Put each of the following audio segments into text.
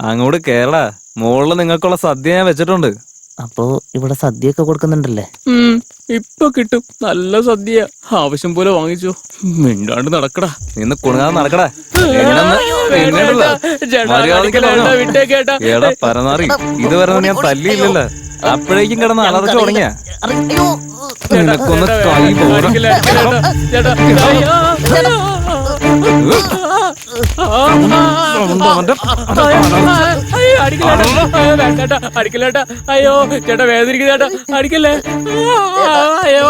അങ്ങോട്ട് കേരള മോളില് നിങ്ങൾക്കുള്ള സദ്യ ഞാൻ വെച്ചിട്ടുണ്ട്. അപ്പോ ഇവിടെ സദ്യയൊക്കെ കൊടുക്കുന്നുണ്ടല്ലേ? ഇപ്പൊ കിട്ടും നല്ല സദ്യ. ആവശ്യം പോലെ വാങ്ങിച്ചോ. മിണ്ടാണ്ട് നടക്കടാ. നിന്ന് കുണുങ്ങാതെ നടക്കടാ. എടാ പരനാറി, ഇതുവരെ ഞാൻ തല്ലിയില്ലല്ലോ. അപ്പോഴേക്കും കിടന്ന് അലർച്ച തുടങ്ങിയ നിനക്കൊന്ന് കൈ പോരാ. അടിക്കല്ലേട്ടാ. അയ്യോ ചേട്ടാ വേദനിക്കുന്ന ചേട്ടാ, അടിക്കല്ലേ. അയ്യോ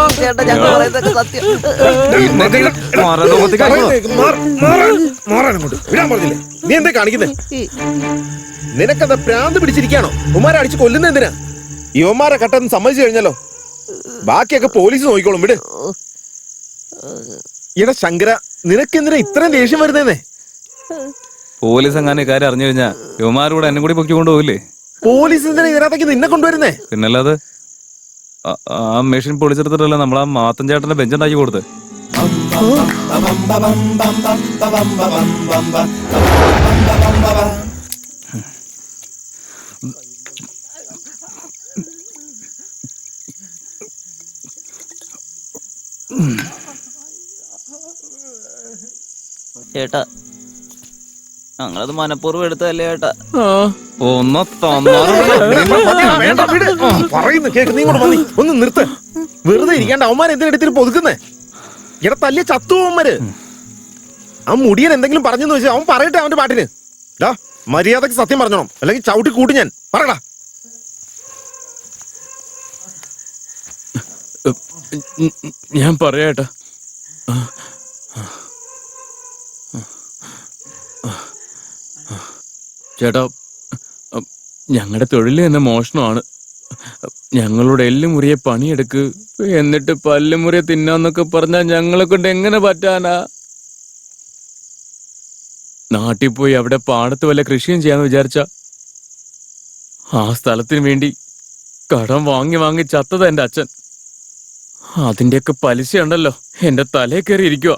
നീ എന്താ കാണിക്കുന്നേ? നിനക്കെന്താ പ്രാന്ത് പിടിച്ചിരിക്കാണോ? ഉമ്മാരെ അടിച്ച് കൊല്ലുന്ന എന്തിനാ? യുവമാരെ കട്ടെന്ന് സമ്മതിച്ചു കഴിഞ്ഞല്ലോ, ബാക്കിയൊക്കെ പോലീസ് നോക്കിക്കോളും. വിട്. ഇട ശങ്കര, നിനക്കെന്തിനാ ഇത്രയും ദേഷ്യം വരുന്നേന്നേ? പോലീസ് എങ്ങാനും കാര്യം അറിഞ്ഞു കഴിഞ്ഞാ യുവമാരോട് എന്നെ കൂടി പൊക്കി കൊണ്ടുപോകില്ലേ? പോലീസ് എന്തിനാ ഇതിനകത്തേക്ക് നിന്നെ കൊണ്ടുവരുന്നേ? പിന്നല്ലാതെ ആ മെഷീൻ പൊളിച്ചെടുത്തിട്ടല്ല നമ്മളാ മാത്തൻ ചേട്ടന്റെ ബെഞ്ചുണ്ടാക്കി കൊടുത്ത്. ചേട്ടാ, ഞങ്ങളത് മനഃപൂർവ്വം എടുത്തതല്ലേ ചേട്ടാ. ഒന്ന് പറയുന്നു കേക്ക്. നീ ഇങ്ങോട്ട് വന്നി ഒന്ന് നിർത്ത്. വെറുതെ ഇരിക്കാണ്ട് അവന്മാരെ എന്തിനെടുത്തിട്ട് പൊതുക്കുന്നേ? ഇട തല്ലിയ ചത്തു അവന്മാര്. ആ മുടിയൻ എന്തെങ്കിലും പറഞ്ഞെന്ന് വെച്ചാൽ അവൻ പറയട്ടെ അവന്റെ പാട്ടിന്. മര്യാദക്ക് സത്യം പറഞ്ഞോണം, അല്ലെങ്കിൽ ചവിട്ടി കൂട്ടി ഞാൻ. പറയടാ. ഞാൻ പറയാട്ടാ. ചേട്ടാ, ഞങ്ങളുടെ തൊഴിൽ തന്നെ മോഷണമാണ്. ഞങ്ങളുടെ എല്ലുമുറിയെ പണിയെടുക്ക്, എന്നിട്ട് പല്ലുമുറിയെ തിന്നാന്നൊക്കെ പറഞ്ഞാൽ ഞങ്ങളെ കൊണ്ട് എങ്ങനെ പറ്റാനാ? നാട്ടിൽ പോയി അവിടെ പാടത്ത് വല്ല കൃഷിയും ചെയ്യാന്ന് വിചാരിച്ച ആ സ്ഥലത്തിന് വേണ്ടി കടം വാങ്ങി വാങ്ങി ചത്തത് എന്റെ അച്ഛൻ. അതിന്റെയൊക്കെ പലിശ ഉണ്ടല്ലോ എന്റെ തലേ കയറി ഇരിക്കുക.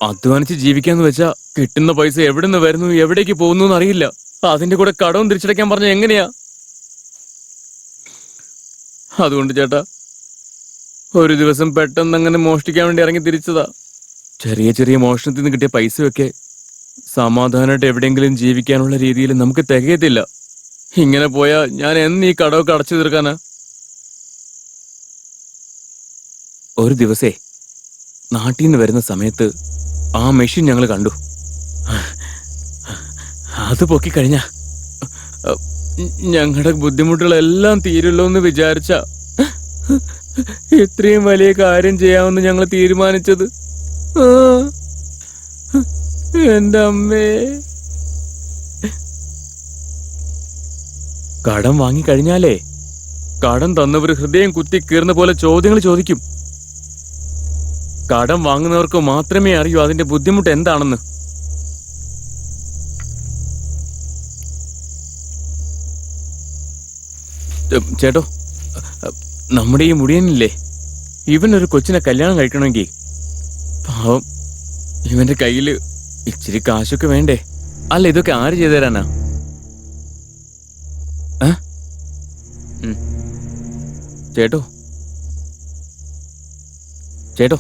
അധ്വാനിച്ച് ജീവിക്കാന്ന് വെച്ചാ കിട്ടുന്ന പൈസ എവിടെ നിന്ന് വരുന്നു എവിടേക്ക് പോകുന്നു എന്നറിയില്ല. അതിന്റെ കൂടെ കടവും തിരിച്ചടയ്ക്കാൻ പറഞ്ഞ എങ്ങനെയാ? അതുകൊണ്ട് ചേട്ടാ, ഒരു ദിവസം പെട്ടെന്ന് അങ്ങനെ മോഷ്ടിക്കാൻ വേണ്ടി ഇറങ്ങി തിരിച്ചതാ. ചെറിയ ചെറിയ മോഷണത്തിൽ നിന്ന് കിട്ടിയ പൈസയൊക്കെ സമാധാനമായിട്ട് എവിടെയെങ്കിലും ജീവിക്കാനുള്ള രീതിയിൽ നമുക്ക് തികയത്തില്ല. ഇങ്ങനെ പോയാ ഞാൻ എന്ന് ഈ കടമൊക്കെ അടച്ചു തീർക്കാനാ? ഒരു ദിവസേ നാട്ടിൽ നിന്ന് വരുന്ന സമയത്ത് ആ മെഷീൻ ഞങ്ങൾ കണ്ടു. അത് പൊക്കിക്കഴിഞ്ഞ ഞങ്ങളുടെ ബുദ്ധിമുട്ടുകളെല്ലാം തീരുള്ളൂ എന്ന് വിചാരിച്ച ഇത്രയും വലിയ കാര്യം ചെയ്യാമെന്ന് ഞങ്ങൾ തീരുമാനിച്ചത്. എന്റെ അമ്മേ, കടം വാങ്ങിക്കഴിഞ്ഞാലേ കടം തന്നവർ ഹൃദയം കുത്തി കീറുന്ന പോലെ ചോദ്യങ്ങൾ ചോദിക്കും. കടം വാങ്ങുന്നവർക്ക് മാത്രമേ അറിയൂ അതിന്റെ ബുദ്ധിമുട്ട് എന്താണെന്ന്. ചേട്ടോ, നമ്മുടെ ഈ മുടിയനില്ലേ, ഇവനൊരു കൊച്ചിനെ കല്യാണം കഴിക്കണമെങ്കിൽ പാവം ഇവന്റെ കയ്യില് ഇച്ചിരി കാശൊക്കെ വേണ്ടേ? അല്ല, ഇതൊക്കെ ആര് ചെയ്തു തരാനാ? ചേട്ടോ ചേട്ടോ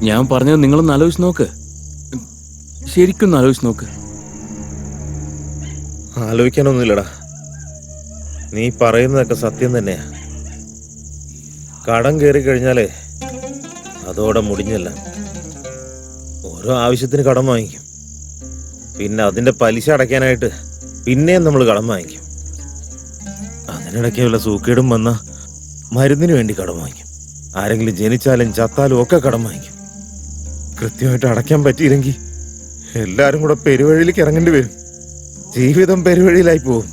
ഞാൻ പറഞ്ഞത് നിങ്ങളൊന്ന് ആലോചിച്ച് നോക്ക്. ശരിക്കൊന്ന് ആലോചിച്ച് നോക്ക്. ആലോചിക്കാനൊന്നുമില്ലടാ, നീ പറയുന്നതൊക്കെ സത്യം തന്നെയാ. കടം കയറി കഴിഞ്ഞാലേ അതോടെ മുടിഞ്ഞല്ല. ഓരോ ആവശ്യത്തിന് കടം വാങ്ങിക്കും, പിന്നെ അതിന്റെ പലിശ അടയ്ക്കാനായിട്ട് പിന്നെയും നമ്മൾ കടം വാങ്ങിക്കും. അതിനിടയ്ക്ക് വല്ല സൂക്കേടും വന്ന മരുന്നിന് വേണ്ടി കടം വാങ്ങിക്കും. ആരെങ്കിലും ജനിച്ചാലും ചത്താലും ഒക്കെ കടം വാങ്ങിക്കും. കൃത്യമായിട്ട് അടയ്ക്കാൻ പറ്റിയില്ലെങ്കിൽ എല്ലാരും കൂടെ പെരുവഴിയിലേക്ക് ഇറങ്ങേണ്ടി വരും. ജീവിതം പെരുവഴിയിലായി പോവും.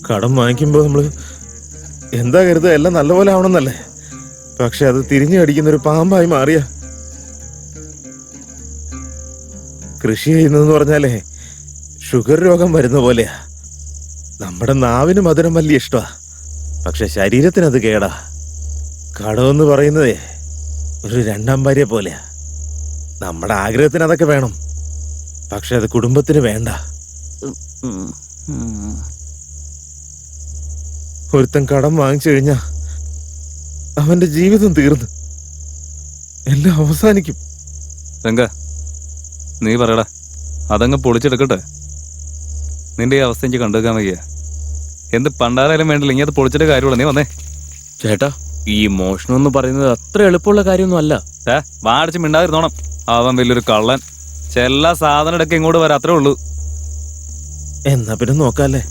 കടം വാങ്ങിക്കുമ്പോൾ നമ്മൾ എന്താ കരുതുക, എല്ലാം നല്ലപോലെ ആവണമെന്നല്ലേ? പക്ഷെ അത് തിരിഞ്ഞു കടിക്കുന്നൊരു പാമ്പായി മാറിയ. കൃഷി ചെയ്യുന്നതെന്ന് പറഞ്ഞാലേ ഷുഗർ രോഗം വരുന്ന പോലെയാ. നമ്മുടെ നാവിന് മധുരം വലിയ ഇഷ്ടമാ, പക്ഷെ ശരീരത്തിനത് കേടാ. കടമെന്ന് പറയുന്നതേ ഒരു രണ്ടാം ഭാര്യ പോലെയാ. നമ്മുടെ ആഗ്രഹത്തിന് അതൊക്കെ വേണം, പക്ഷെ അത് കുടുംബത്തിന് വേണ്ട. ഒരുത്തൻ കടം വാങ്ങിച്ചു കഴിഞ്ഞാ അവന്റെ ജീവിതം തീർന്നു, എല്ലാം അവസാനിക്കും. രംഗ, നീ പറയടാ, അതങ്ങ് പൊളിച്ചെടുക്കട്ടെ. നിന്റെ ഈ അവസ്ഥ എനിക്ക് കണ്ടുവെക്കാൻ വയ്യ. എന്ത് പണ്ടാരായാലും വേണ്ടില്ല, ഇനി അത് പൊളിച്ചിട്ട് കാര്യമുള്ള. നീ വന്നേ. ചേട്ടാ, ഈ മോഷണം എന്ന് പറയുന്നത് അത്ര എളുപ്പമുള്ള കാര്യമൊന്നും അല്ല. വാടിച്ച് മിണ്ടാതിരുന്നോണം. അവൻ വലിയൊരു കള്ളൻ. ചെല്ലാ സാധനം എടുക്ക ഇങ്ങോട്ട് വരാം, അത്രേ ഉള്ളൂ. എന്നാ പിന്നെ നോക്കാല്ലേ.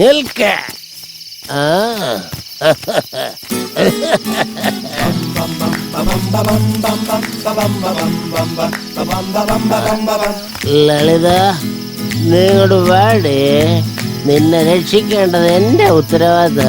നിൽക്ക. ലളിത, നീ ഇങ്ങോട്ട് വാടി. നിന്നെ രക്ഷിക്കേണ്ടത് എന്റെ ഉത്തരവാദിത്ത.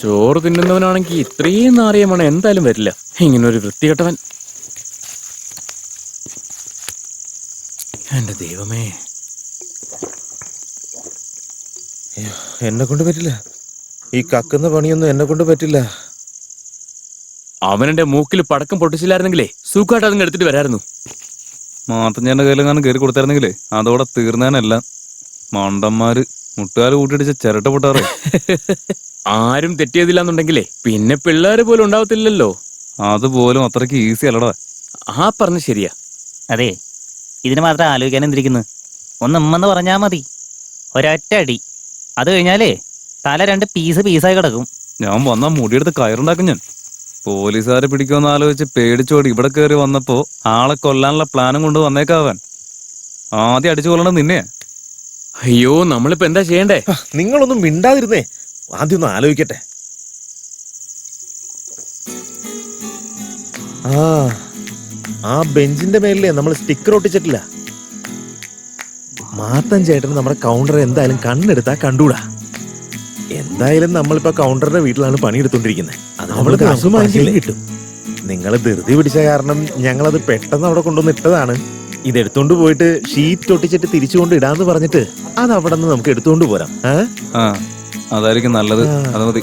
ചോറ് തിന്നുന്നവനാണെങ്കിൽ ഇത്രയും നാറിയമാണ് എന്തായാലും വരില്ല. ഇങ്ങനൊരു വൃത്തികെട്ടവൻ. എന്റെ ദൈവമേ, എന്നെ കൊണ്ട് പറ്റില്ല. ഈ കക്കുന്ന പണിയൊന്നും എന്നെ കൊണ്ട് പറ്റില്ല. അവനെന്റെ മൂക്കിൽ പടക്കം പൊട്ടിച്ചില്ലായിരുന്നെങ്കിലേ സുഖമായിട്ട് അതങ്ങ് എടുത്തിട്ട് വരായിരുന്നു. മാത്തഞ്ഞാന്റെ കയ്യിലെങ്ങാനും കയറി കൊടുത്തായിരുന്നെങ്കിലേ അതോടെ തീർന്നേനെല്ലാം. മണ്ടന്മാര് മുട്ടുകാല് കൂട്ടിടിച്ച ചിരട്ട പൊട്ടാറേ. ആരും തെറ്റിയതില്ലാന്നുണ്ടെങ്കിലേ പിന്നെ പിള്ളേര് പോലും ഉണ്ടാവത്തില്ലല്ലോ. അതുപോലും അത്രയ്ക്ക് ഈസി അല്ലടാ. ആ പറഞ്ഞ ശരിയാ. അതെ, ഇതിന് മാത്രം ആലോചിക്കാൻ എന്തിരിക്കുന്നു? ഒന്ന് ഉമ്മെന്ന് പറഞ്ഞാ മതി. ഒരൊറ്റ അടി. അത് കഴിഞ്ഞാലേ തല 2 പീസായി കിടക്കും. ഞാൻ വന്നാ മുടിയെടുത്ത് കയറുണ്ടാക്കും ഞാൻ. പോലീസുകാരെ പിടിക്കുമെന്ന് ആലോചിച്ച് പേടിച്ചോടി ഇവിടെ കയറി വന്നപ്പോ ആളെ കൊല്ലാനുള്ള പ്ലാനും കൊണ്ട് വന്നേക്കാവൻ. ആദ്യം അടിച്ചു കൊല്ലണം നിന്നെ. അയ്യോ, നമ്മളിപ്പോ എന്താ ചെയ്യണ്ടേ? നിങ്ങളൊന്നും മിണ്ടാതിരുന്നേ, ആദ്യം ഒന്ന് ആലോചിക്കട്ടെ. ആ ബെഞ്ചിന്റെ മേലിലേ നമ്മൾ സ്റ്റിക്കർ ഒട്ടിച്ചിട്ടില്ല. മാത്തൻ ചേട്ടന് നമ്മുടെ കൗണ്ടർ എന്തായാലും കണ്ണെടുത്താ കണ്ടൂടാ. എന്തായാലും നമ്മളിപ്പോ കൗണ്ടറിന്റെ വീട്ടിലാണ് പണിയെടുത്തോണ്ടിരിക്കുന്നത്. അവൾക്ക് അസുഖമായി കിട്ടും. നിങ്ങൾ ധൃതി പിടിച്ച കാരണം ഞങ്ങളത് പെട്ടെന്ന് അവിടെ കൊണ്ടുവന്ന് ഇട്ടതാണ്. ഇതെടുത്തോണ്ട് പോയിട്ട് ഷീറ്റ് ഒട്ടിച്ചിട്ട് തിരിച്ചുകൊണ്ട് ഇടാന്ന് പറഞ്ഞിട്ട് അത് അവിടെ നിന്ന് നമുക്ക് എടുത്തോണ്ട് പോരാം. അതായിരിക്കും നല്ലത്. അത് മതി.